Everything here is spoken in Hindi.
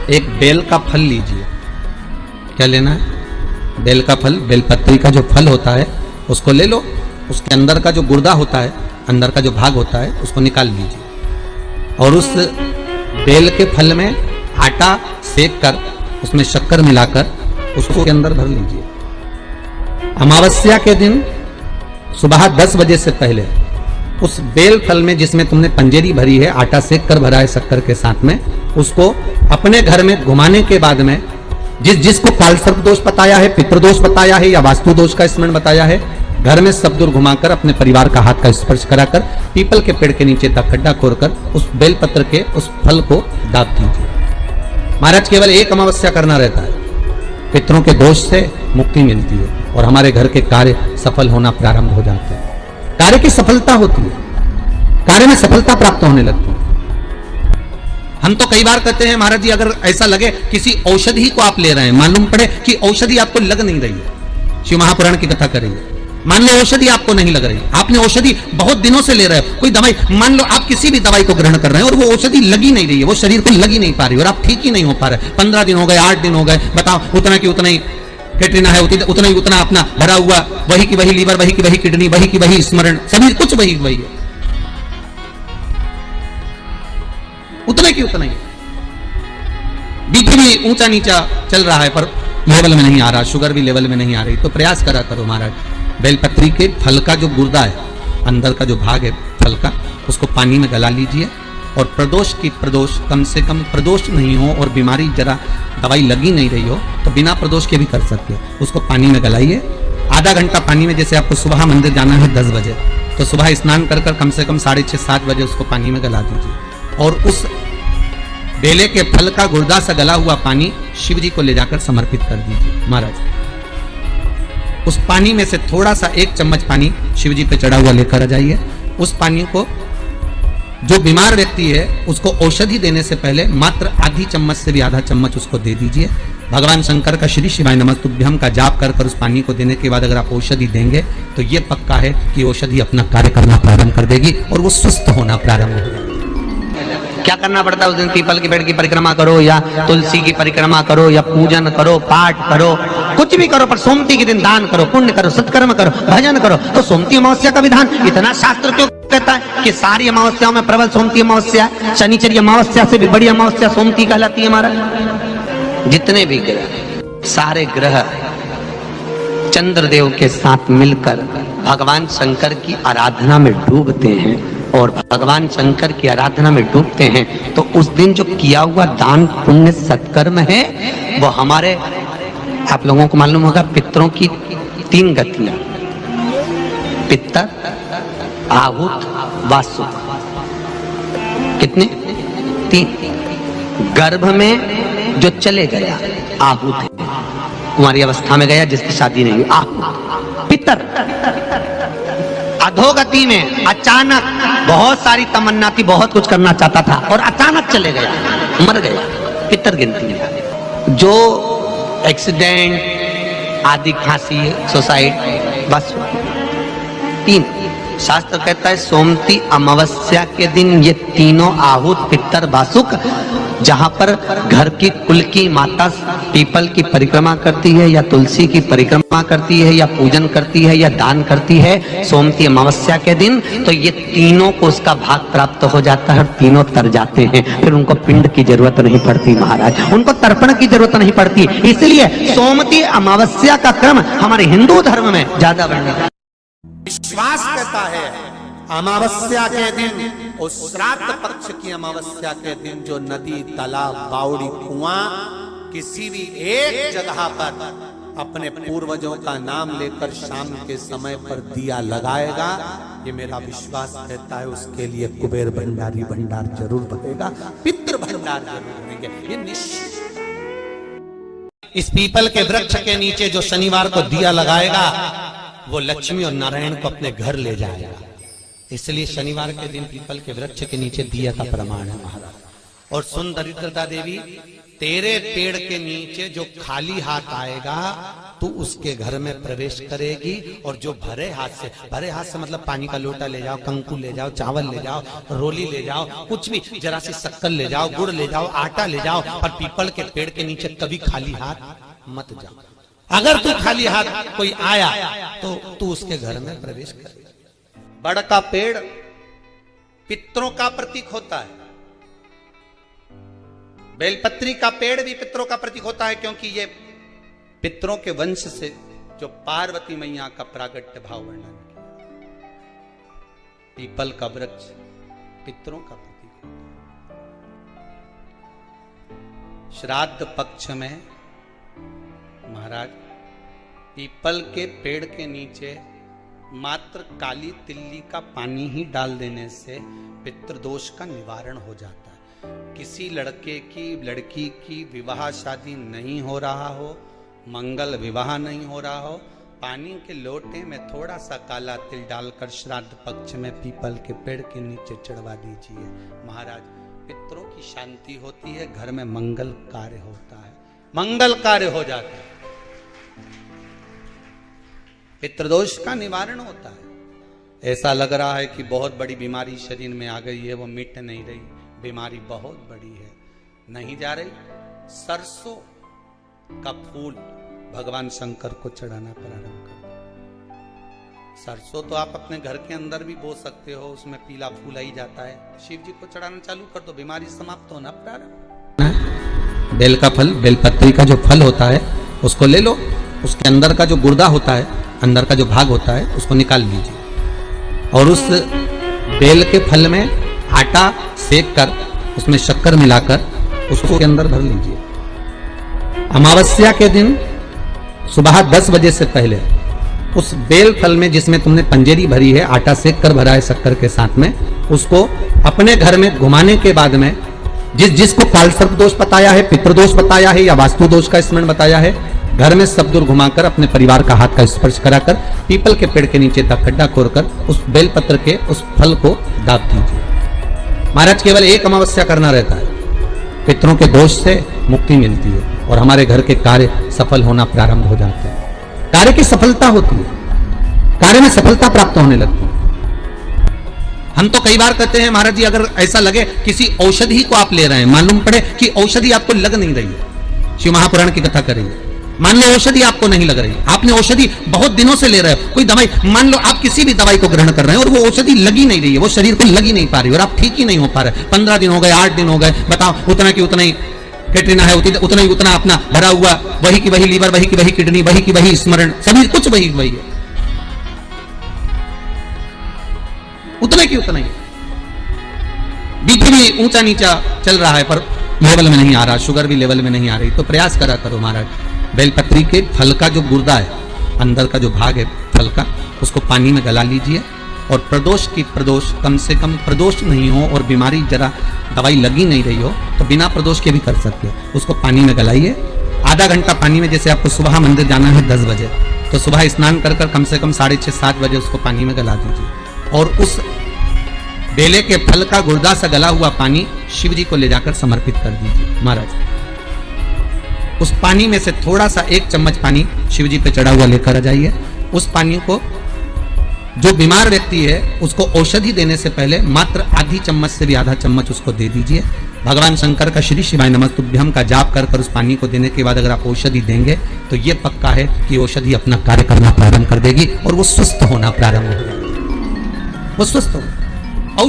एक बेल का फल लीजिए। क्या लेना है? बेल का फल, बेलपत्री का जो फल होता है उसको ले लो। उसके अंदर का जो गुर्दा होता है, अंदर का जो भाग होता है, उसको निकाल लीजिए और उस बेल के फल में आटा सेक कर उसमें शक्कर मिलाकर उसको के अंदर भर लीजिए। अमावस्या के दिन सुबह 10 बजे से पहले उस बेल फल में जिसमें तुमने पंजेरी भरी है, आटा सेक कर भरा है शक्कर के साथ में, उसको अपने घर में घुमाने के बाद में जिसको कालसर्प दोष बताया है, पितृदोष बताया है या वास्तु दोष का स्मरण बताया है, घर में सब दूर घुमाकर अपने परिवार का हाथ का स्पर्श कराकर पीपल के पेड़ के नीचे तक खड्डा खोदकर उस बेलपत्र के उस फल को दाब दीजिए। महाराज केवल एक अमावस्या करना रहता है, पितरों के दोष से मुक्ति मिलती है और हमारे घर के कार्य सफल होना प्रारंभ हो जाते हैं। कार्य की सफलता होती है, कार्य में सफलता प्राप्त होने लगती है। हम तो कई बार कहते हैं महाराज जी, अगर ऐसा लगे किसी औषधि को आप ले रहे हैं, मालूम पड़े कि औषधि आपको लग नहीं रही है, शिव महापुराण की कथा करेंगे, मान लो औषधि आपको नहीं लग रही, आपने औषधि बहुत दिनों से ले रहे हो, कोई दवाई, मान लो आप किसी भी दवाई को ग्रहण कर रहे हैं और वो औषधि लगी नहीं रही है, वो शरीर को लगी नहीं पा रही और आप ठीक ही नहीं हो पा रहे, 15 दिन हो गए, 8 दिन हो गए, बताओ उतना की उतना ही कैटरीना है, उतना ही उतना अपना भरा हुआ, वही की वही लीवर, वही की वही किडनी, वही की वही स्मरण, सभी कुछ वही वही है, उतना की उतना ही। बीपी भी ऊंचा नीचा चल रहा है पर लेवल में नहीं आ रहा, शुगर भी लेवल में नहीं आ रही, तो प्रयास करा करो महाराज, बेलपत्री के फल का जो गुर्दा है, अंदर का जो भाग है फल का, उसको पानी में गला लीजिए और प्रदोष की प्रदोष, कम से कम प्रदोष नहीं हो और बीमारी जरा दवाई लगी नहीं रही हो तो बिना प्रदोष के भी कर सकते हो, उसको पानी में गलाइए। आधा घंटा पानी में, जैसे आपको सुबह मंदिर जाना है 10 बजे, तो सुबह स्नान कर कर कम से कम 6:30-7 बजे उसको पानी में गला दीजिए और उस बेले के फल का गुर्दा से गला हुआ पानी शिव जी को ले जाकर समर्पित कर दीजिए। महाराज उस पानी में से थोड़ा सा 1 चम्मच पानी शिव जी पे चढ़ा हुआ लेकर आ जाइए। उस पानी को जो बीमार व्यक्ति है उसको औषधि देने से पहले मात्र आधी चम्मच से भी आधा चम्मच उसको दे दीजिए। भगवान शंकर का श्री शिवाय नमस्तुभ्यम का जाप कर उस पानी को देने के बाद अगर आप औषधि देंगे तो ये पक्का है कि औषधि अपना कार्य करना प्रारंभ कर देगी और वो स्वस्थ होना प्रारंभ हो जाएगी। क्या करना पड़ता है उस दिन? पीपल के पेड़ की परिक्रमा करो या तुलसी की परिक्रमा करो या पूजन करो, पाठ करो, कुछ भी करो, पर सोमती के दिन दान करो, पुण्य करो, सत्कर्म करो, भजन करो। तो सोमती अमावस्या का विधान इतना शास्त्र क्यों कहता है कि सारी अमावस्याओं में प्रबल सोमती अमावस्या है, शनिचरी अमावस्या से भी बड़ी अमावस्या सोमती कहलाती है। हमारा जितने भी ग्रह, सारे ग्रह चंद्रदेव के साथ मिलकर भगवान शंकर की आराधना में डूबते हैं और भगवान शंकर की आराधना में डूबते हैं तो उस दिन जो किया हुआ दान पुण्य सत्कर्म है वो हमारे, आप लोगों को मालूम होगा, पितरों की 3 गतियां, पितर, आहुत, वासुक, कितने? 3। गर्भ में जो चले गया आहुत है, कुंवारी अवस्था में गया जिसकी शादी नहीं हुई, आहुत। पितर अधोगति में अचानक बहुत सारी तमन्ना थी, बहुत कुछ करना चाहता था और अचानक चले गया, मर गया, पितर गिनती में। जो एक्सीडेंट आदि, खांसी, सुसाइड, बस 3। शास्त्र कहता है सोमती अमावस्या के दिन ये तीनों आहुत, पितर, वासुक, जहां पर घर की कुल की माता पीपल की परिक्रमा करती है या तुलसी की परिक्रमा करती है या पूजन करती है या दान करती है सोमती अमावस्या के दिन, तो ये तीनों को उसका भाग प्राप्त हो जाता है और तीनों तर जाते हैं। फिर उनको पिंड की जरूरत नहीं पड़ती महाराज, उनको तर्पण की जरूरत नहीं पड़ती। इसलिए सोमती अमावस्या का क्रम हमारे हिंदू धर्म में ज्यादा वर्णित है। विश्वास कहता है अमावस्या के दिन, उस श्राद्ध पक्ष की अमावस्या के दिन जो नदी, तालाब, बावड़ी, कुआं, किसी भी एक जगह पर अपने पूर्वजों का नाम लेकर शाम के समय पर दिया लगाएगा, ये मेरा विश्वास कहता है उसके लिए कुबेर भंडारी भंडार जरूर बनेगा, पितृ भंडार जरूर बनेंगे, ये निश्चित। इस पीपल के वृक्ष के नीचे जो शनिवार को दिया लगाएगा वो लक्ष्मी और नारायण को अपने घर ले जाएगा। इसलिए शनिवार के दिन पीपल के वृक्ष के नीचे दिया का प्रमाण है महाराज। और सुन दरिद्रता देवी, तेरे पेड़ के नीचे जो खाली हाथ आएगा तू उसके घर में प्रवेश करेगी और जो भरे हाथ से मतलब पानी का लोटा ले जाओ, कंकु ले जाओ, चावल ले जाओ, रोली ले जाओ, कुछ भी, जरा सी शक्कर ले जाओ, गुड़ ले जाओ, आटा ले जाओ, और पीपल के पेड़ के नीचे कभी खाली हाथ मत जाओ। अगर तू खाली हाथ कोई आया तो तू उसके घर में प्रवेश कर। बड़ का पेड़ पितरों का प्रतीक होता है, बेलपत्री का पेड़ भी पितरों का प्रतीक होता है, क्योंकि ये पितरों के वंश से जो पार्वती मैया का प्रागट्य भाव वर्णन किया। पीपल का वृक्ष पितरों का प्रतीक होता है। श्राद्ध पक्ष में महाराज पीपल के पेड़ के नीचे मात्र काली तिल्ली का पानी ही डाल देने से पितृदोष का निवारण हो जाता है। किसी लड़के की लड़की की विवाह शादी नहीं हो रहा हो, मंगल विवाह नहीं हो रहा हो, पानी के लोटे में थोड़ा सा काला तिल डालकर श्राद्ध पक्ष में पीपल के पेड़ के नीचे चढ़वा दीजिए। महाराज पितरों की शांति होती है, घर में मंगल कार्य होता है, मंगल कार्य हो जाता है, पितृदोष का निवारण होता है। ऐसा लग रहा है कि बहुत बड़ी बीमारी शरीर में आ गई है, वो मिट नहीं रही, बीमारी बहुत बड़ी है, नहीं जा रही। सरसों का फूल भगवान शंकर को चढ़ाना प्रारंभ कर दो। सरसों तो आप अपने घर के अंदर भी बो सकते हो, उसमें पीला फूल आ ही जाता है, शिव जी को चढ़ाना चालू कर दो, बीमारी समाप्त होना प्रारंभ। बेल का फल, बेलपत्री का जो फल होता है उसको ले लो, उसके अंदर का जो गुर्दा होता है, अंदर का जो भाग होता है, उसको निकाल लीजिए और उस बेल के फल में आटा सेक कर उसमें शक्कर मिलाकर उसको के अंदर भर लीजिए। अमावस्या के दिन सुबह 10 बजे से पहले उस बेल फल में जिसमें तुमने पंजेरी भरी है, आटा सेक कर भरा है शक्कर के साथ में, उसको अपने घर में घुमाने के बाद में जिसको कालसर्प दोष बताया है, पितृदोष बताया है या वास्तु दोष का स्मरण बताया है, घर में सब दूर घुमाकर अपने परिवार का हाथ का स्पर्श कराकर पीपल के पेड़ के नीचे तक खड्डा खोदकर उस बेलपत्र के उस फल को दाब दीजिए। महाराज केवल एक अमावस्या करना रहता है, पितरों के दोष से मुक्ति मिलती है और हमारे घर के कार्य सफल होना प्रारंभ हो जाते हैं। कार्य की सफलता होती है, कार्य में सफलता प्राप्त होने लगती है। हम तो कई बार कहते हैं महाराज जी, अगर ऐसा लगे किसी औषधि को आप ले रहे हैं, मालूम पड़े कि औषधि आपको लग नहीं रही है, शिव महापुराण की कथा करेंगे, मान लो औषधि आपको नहीं लग रही, आपने औषधि बहुत दिनों से ले रहे हो, कोई दवाई, मान लो आप किसी भी दवाई को ग्रहण कर रहे हैं और वो औषधि लगी नहीं रही है, वो शरीर को लगी नहीं पा रही और आप ठीक ही नहीं हो पा रहे, 15 दिन हो गए, 8 दिन हो गए, बताओ, उतना की उतना ही कैटरीना है, उतना ही उतना अपना भरा हुआ, वही की वही लीवर, वही की वही किडनी, वही की वही स्मरण, सभी कुछ वही वही है, उतना की उतना ही। बीपी भी ऊंचा नीचा चल रहा है पर लेवल में नहीं आ रहा, शुगर भी लेवल में नहीं आ रही, तो प्रयास करा करो महाराज, बेलपत्री के फल का जो गुर्दा है, अंदर का जो भाग है फल का, उसको पानी में गला लीजिए और प्रदोष कम से कम प्रदोष नहीं हो और बीमारी जरा दवाई लगी नहीं रही हो तो बिना प्रदोष के भी कर सकते हो, उसको पानी में गलाइए। आधा घंटा पानी में, जैसे आपको सुबह मंदिर जाना है 10 बजे, तो सुबह स्नान कर कम से कम 6:30-7 बजे उसको पानी में गला दीजिए और उस बेले के फल का गुर्दा सा गला हुआ पानी शिव जी को ले जाकर समर्पित कर दीजिए। महाराज उस पानी में से थोड़ा सा 1 चम्मच पानी शिव जी पे चढ़ा हुआ लेकर आ जाइए। उस पानी को जो बीमार व्यक्ति है उसको औषधि देने से पहले मात्र आधी चम्मच से भी आधा चम्मच उसको दे दीजिए। भगवान शंकर का श्री शिवाय नमस्तुभ्यम का जाप कर उस पानी को देने के बाद अगर आप औषधि देंगे तो ये पक्का है कि औषधि अपना कार्य करना प्रारंभ कर देगी और वो स्वस्थ होना प्रारंभ हो जाएगी, वो स्वस्थ हो।